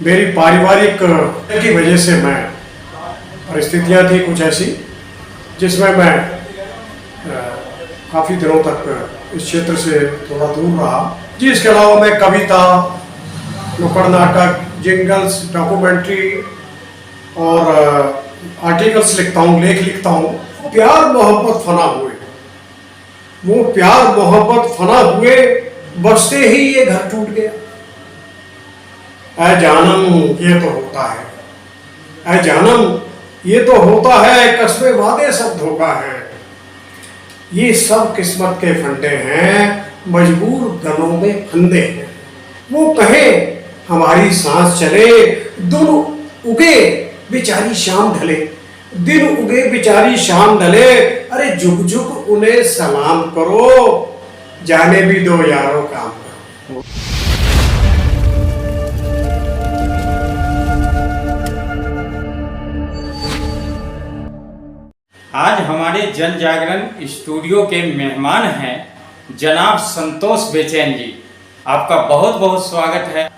मेरी पारिवारिक की वजह से मैं परिस्थितियां थी कुछ ऐसी जिसमें मैं काफ़ी दिनों तक इस क्षेत्र से थोड़ा दूर रहा जी। इसके अलावा मैं कविता, नुक्कड़ नाटक, जिंगल्स, डॉक्यूमेंट्री और आर्टिकल्स लिखता हूँ, लेख लिखता हूँ। प्यार मोहब्बत फना हुए, वो प्यार मोहब्बत फना हुए, बसते ही ये घर टूट गया। ऐ जानम ये तो होता है, ऐ जानम ये तो होता है, कसबे वादे सब धोखा है। ये सब किस्मत के फंडे हैं, मजबूर गनों में फंदे हैं। वो कहे हमारी सांस चले, दिन उगे बेचारी शाम ढले, दिन उगे बेचारी शाम ढले। अरे झुक झुक उन्हें सलाम करो, जाने भी दो यारों काम करो। आज हमारे जन जागरण स्टूडियो के मेहमान हैं जनाब संतोष बेचैन जी। आपका बहुत बहुत स्वागत है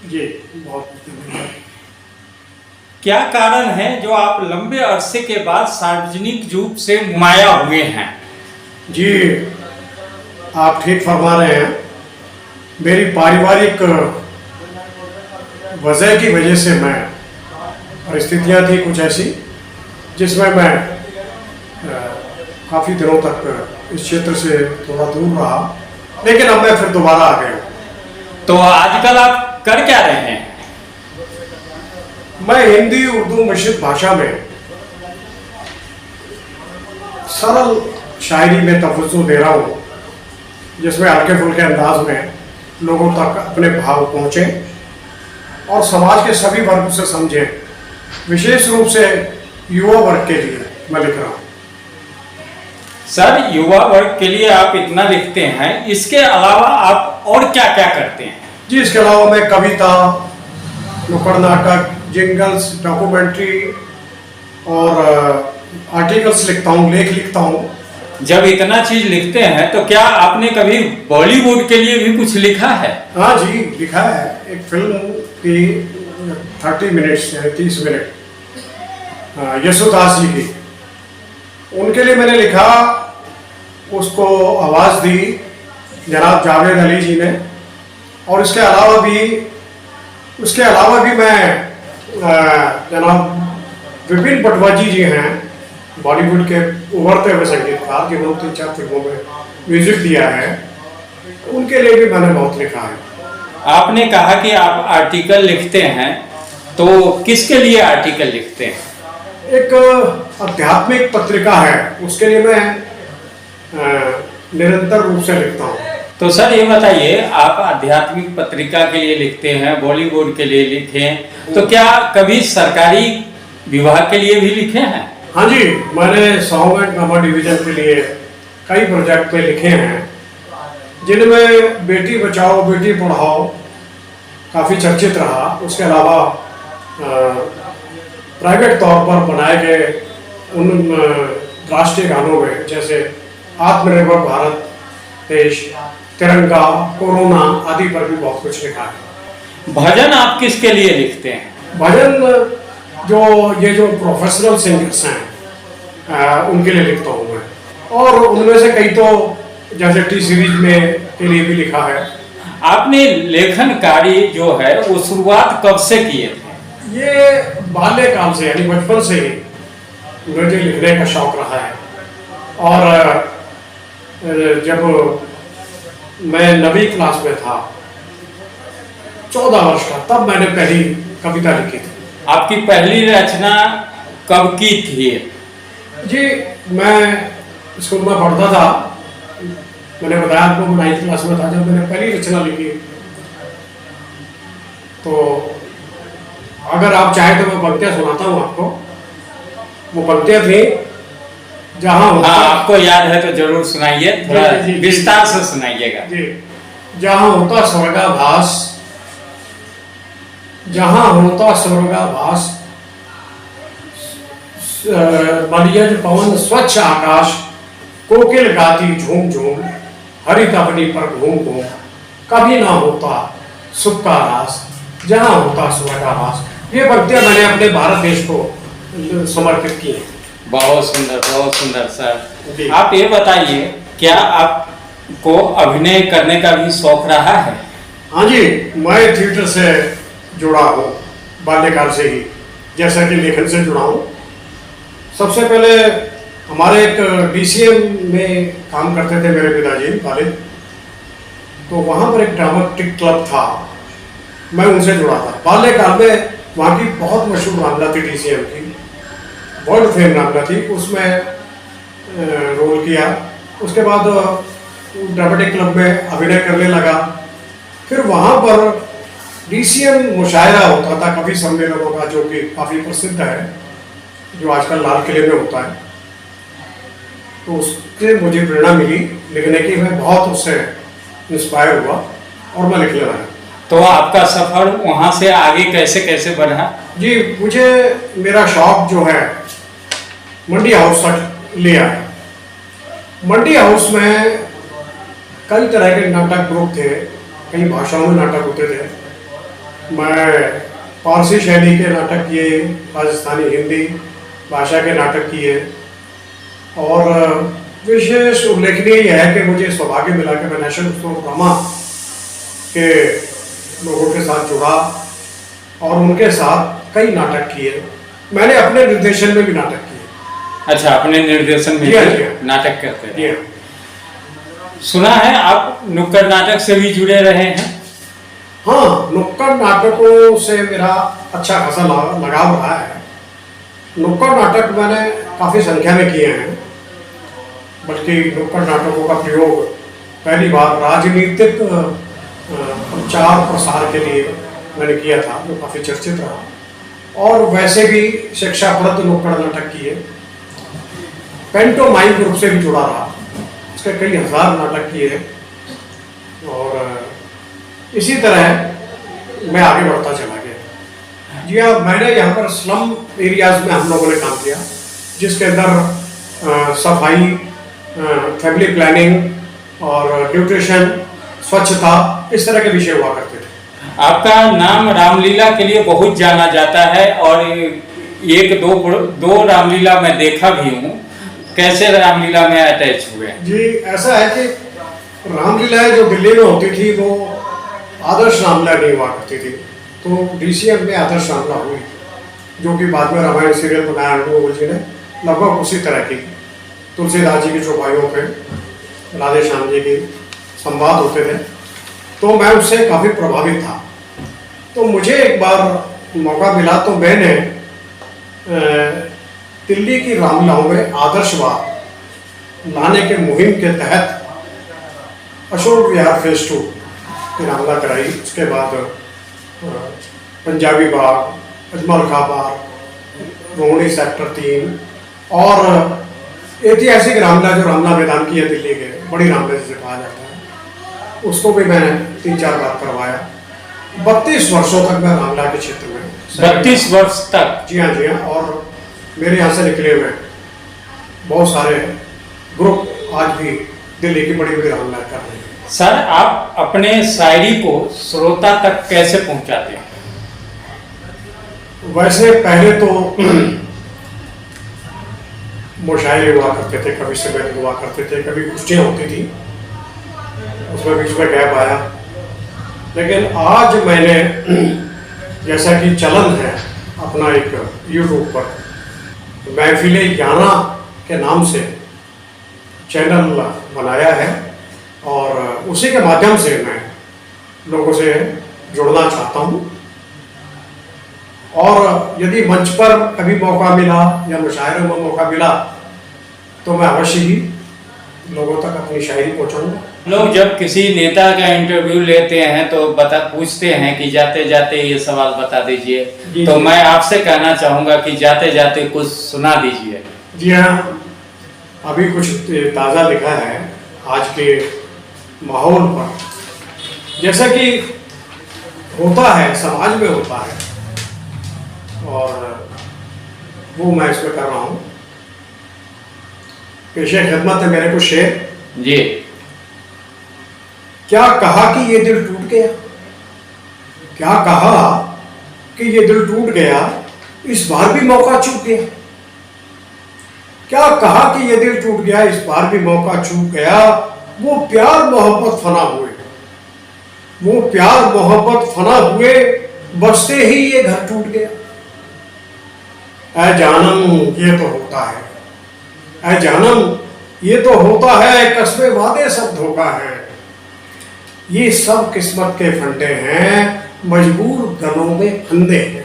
जी। बहुत धन्यवाद। क्या कारण है जो आप लंबे अरसे के बाद सार्वजनिक रूप से नुमाया हुए हैं? जी, आप ठीक फरमा रहे हैं। मेरी पारिवारिक वजह की वजह से मैं परिस्थितियां थी कुछ ऐसी जिसमें मैं काफ़ी दिनों तक इस क्षेत्र से थोड़ा दूर रहा, लेकिन अब मैं फिर दोबारा आ गया। तो आजकल आप कर क्या रहे हैं? मैं हिंदी उर्दू मिश्रित भाषा में सरल शायरी में तवज्जो दे रहा हूँ, जिसमें हल्के फुल्के अंदाज में लोगों तक अपने भाव पहुँचे और समाज के सभी वर्ग से समझें। विशेष रूप से युवा वर्ग के लिए मैं लिख रहा हूँ। सर, युवा वर्ग के लिए आप इतना लिखते हैं, इसके अलावा आप और क्या क्या करते हैं? जी, इसके अलावा मैं कविता, नुक्कड़ नाटक, जिंगल्स, डॉक्यूमेंट्री और आर्टिकल्स लिखता हूँ, लेख लिखता हूँ। जब इतना चीज लिखते हैं तो क्या आपने कभी बॉलीवुड के लिए भी कुछ लिखा है? हाँ जी, लिखा है। एक फिल्म की 30 मिनट्स 30 मिनट यशोदास जी की, उनके लिए मैंने लिखा, उसको आवाज़ दी जनाब जावेद अली जी ने। और उसके अलावा भी मैं जनाब विपिन पटवाजी जी हैं, बॉलीवुड के उभरते हुए संगीतकार, जिन्होंने 3-4 फिल्मों में म्यूजिक दिया है, उनके लिए भी मैंने बहुत लिखा है। आपने कहा कि आप आर्टिकल लिखते हैं, तो किसके लिए आर्टिकल लिखते हैं? एक आध्यात्मिक पत्रिका है, उसके लिए मैं निरंतर रूप से लिखता हूँ। तो सर ये बताइए, आप आध्यात्मिक पत्रिका के लिए लिखते हैं, बॉलीवुड के लिए लिखे हैं, तो क्या कभी सरकारी विभाग के लिए भी लिखे हैं? हाँ जी, मैंने सॉन्ग एंड ड्रामा डिवीजन के लिए कई प्रोजेक्ट में लिखे हैं, जिनमें बेटी बचाओ बेटी पढ़ाओ काफ़ी चर्चित रहा। उसके अलावा प्राइवेट तौर पर बनाए गए उन राष्ट्रीय गानों में, जैसे आत्मनिर्भर भारत देश, तिरंगा, कोरोना आदि पर भी बहुत कुछ लिखा है। भजन आप किसके लिए लिखते हैं? भजन जो प्रोफेशनल सिंगर्स हैं उनके लिए लिखता हूँ मैं, और उनमें से कई तो जैसे टी सीरीज में के लिए भी लिखा है। आपने लेखन कार्य जो है वो शुरुआत कब से किए थे? ये बाल्यकाल से, यानी बचपन से ही मुझे लिखने का शौक रहा है। और जब मैं 9वीं क्लास में था, 14 वर्ष का, तब मैंने पहली कविता लिखी थी। आपकी पहली रचना कब की थी? जी, मैं स्कूल में पढ़ता था, मैंने बताया आपको 9th क्लास में था जब मैंने पहली रचना लिखी। तो अगर आप चाहें तो मैं पंक्तियां सुनाता हूँ आपको। वो पंक्तियां थी, जहाँ होता, आपको याद है तो जरूर सुनाइए, थोड़ा विस्तार से सुनाइएगा। जी, जहाँ होता स्वर्गाभास, जहाँ होता स्वर्गाभास, मलयज पवन स्वच्छ आकाश, कोकिल गाती झूम झूम, हरित अवनी पर घूम घूम, कभी ना होता सुख का रास, जहाँ होता स्वर्गावास। ये पंक्तियां मैंने अपने भारत देश को समर्पित की हैं। बहुत सुंदर जी। सर। आप ये बताइए, क्या आपको अभिनय करने का भी शौक रहा है? हाँ जी, मैं थिएटर से जुड़ा हूँ बाल्यकाल से ही, जैसा कि लेखन से जुड़ा हूँ। सबसे पहले हमारे एक DCM में काम करते थे मेरे पिताजी कॉलेज, तो वहाँ पर एक ड्रामेटिक क्लब था, मैं उनसे जुड़ा था। बाल्यकाल में वहाँ की बहुत मशहूर रामला थी DCM की, वर्ल्ड फेम रामला थी, उसमें रोल किया। उसके बाद ड्रामेटिक क्लब में अभिनय करने लगा। फिर वहाँ पर DCM मुशायरा होता था कवि सम्मेलनों का, जो कि काफ़ी प्रसिद्ध है, जो आजकल लाल किले में होता है। तो उससे मुझे प्रेरणा मिली लिखने की, मैं बहुत उससे इंस्पायर हुआ और मैं लिखने लगा। तो आपका सफर वहाँ से आगे कैसे कैसे बढ़ा? जी, मुझे मेरा शौक जो है मंडी हाउस तक ले आया। मंडी हाउस में कई तरह के नाटक ग्रुप थे, कई भाषाओं में नाटक होते थे। मैं पारसी शैली के नाटक किए, राजस्थानी हिंदी भाषा के नाटक किए, और विशेष उल्लेखनीय यह है कि मुझे सौभाग्य मिला कि मैं नेशनल उत्सव ड्रामा के लोगों के साथ जुड़ा और उनके साथ कई नाटक किए। मैंने अपने निर्देशन में भी नाटक किए। अच्छा, अपने निर्देशन में जी हाँ, भी जी हाँ। नाटक करते जी हैं। हाँ। सुना है आप नुक्कड़ नाटक से भी जुड़े रहे हैं? हाँ, नुक्कड़ नाटकों से मेरा अच्छा खासा लगाव रहा है। नुक्कड़ नाटक मैंने काफ़ी संख्या में किए हैं, बल्कि नुक्कड़ नाटकों का प्रयोग पहली बार राजनीतिक प्रचार प्रसार के लिए मैंने किया था, जो काफ़ी चर्चित रहा। और वैसे भी शिक्षाप्रद नुक्कड़ नाटक किए। पेंटोमाइम ग्रुप से भी जुड़ा रहा, उसके कई हजार नाटक किए। और इसी तरह मैं आगे बढ़ता चला गया। जी हाँ, मैंने यहाँ पर स्लम एरियाज में हम लोगों ने काम किया, जिसके अंदर सफाई, फैमिली प्लानिंग और न्यूट्रिशन, स्वच्छता, इस तरह के विषय हुआ करते थे। आपका नाम रामलीला के लिए बहुत जाना जाता है, और एक दो रामलीला मैं देखा भी हूँ। कैसे रामलीला में अटैच हुए? जी, ऐसा है कि रामलीलाएं जो दिल्ली में होती थी वो आदर्श रामलीला नहीं हुआ करती थी। तो DCM में आदर्श रामलीला हुई, जो कि बाद में रामायण सीरियल बनाया अनुभव जी ने, लगभग उसी तरह की। तुलसीदास जी की चौपाइयों पे राधे श्याम जी के संवाद होते थे, तो मैं उससे काफ़ी प्रभावित था। तो मुझे एक बार मौका मिला, तो मैंने दिल्ली की रामलीलाओं में आदर्शवाद लाने के मुहिम के तहत अशोक विहार फेज 2 की रामलीला कराई। उसके बाद पंजाबी बाग, अजमल खां बाग, रोहिणी सेक्टर 3 और ऐतिहासिक रामलीला जो रामलीला मैदान की है दिल्ली के, बड़ी रामलीला जिसे कहा जाता है, उसको भी मैंने 3-4 बार करवाया। 32 वर्षों तक मैं रामलीला के क्षेत्र में। 32 वर्ष तक? जी हाँ, जी हाँ। और मेरे यहाँ से निकले हुए बहुत सारे ग्रुप आज भी दिल्ली की बड़ी बड़ी रामलीला कर रहे हैं। सर, आप अपने शायरी को श्रोता तक कैसे पहुंचाते हैं? वैसे पहले तो मुशायरे हुआ करते थे, कभी सम्मेलन हुआ करते थे, कभी गोष्ठियाँ होती थी, उसमें बीच में गैप आया। लेकिन आज मैंने, जैसा कि चलन है अपना एक यूट्यूब पर महफिले ज्ञाना के नाम से चैनल बनाया है, और उसी के माध्यम से मैं लोगों से जुड़ना चाहता हूँ। और यदि मंच पर कभी मौका मिला या मुशायरे में मौका मिला, तो मैं अवश्य ही लोगों तक अपनी शायरी पहुँचाऊँगा। लोग जब किसी नेता का इंटरव्यू लेते हैं तो पूछते हैं कि जाते जाते ये सवाल बता दीजिए, तो मैं आपसे कहना चाहूँगा कि जाते जाते कुछ सुना दीजिए। जी हाँ, अभी कुछ ताज़ा लिखा है आज के माहौल पर, जैसा कि होता है समाज में होता है, और वो मैं इसमें कर रहा हूँ। पेशे खिदमत है मेरे को शेर जी। क्या कहा कि ये दिल टूट गया, क्या कहा कि ये दिल टूट गया, इस बार भी मौका चूक गया। क्या कहा कि ये दिल टूट गया, इस बार भी मौका चूक गया। वो प्यार मोहब्बत फना हुए, वो प्यार मोहब्बत फना हुए, बसते ही ये घर टूट गया। ऐ जानम ये तो होता है, ऐ जानम ये तो होता है, कस्बे वादे सब धोखा है। ये सब किस्मत के फंडे हैं, मजबूर गलों में फंदे हैं,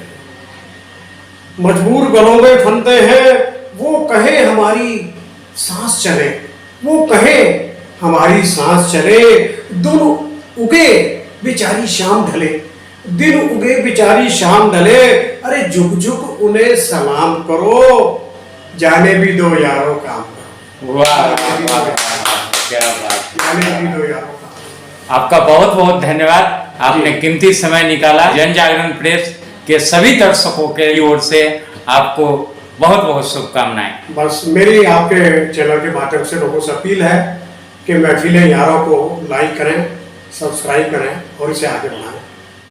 मजबूर गलों में फंदे हैं। वो कहे हमारी सांस चले, वो कहे हमारी सांस चले। दिन उगे बेचारी शाम ढले, दिन उगे बेचारी शाम ढले। अरे झुक झुक उन्हें सलाम करो, जाने भी दो यारों काम करो। वाह वाह वाह, क्या बात। जाने भी दो यारों काम। आपका बहुत बहुत धन्यवाद, आपने कीमती समय निकाला। जन जागरण प्रेस के सभी दर्शकों के ओर से आपको बहुत बहुत शुभकामनाएं। बस मेरी आपके चैनल के माध्यम से लोगों से अपील है कि महफिल यारों को लाइक करें, सब्सक्राइब करें और इसे आगे बढ़ाएं।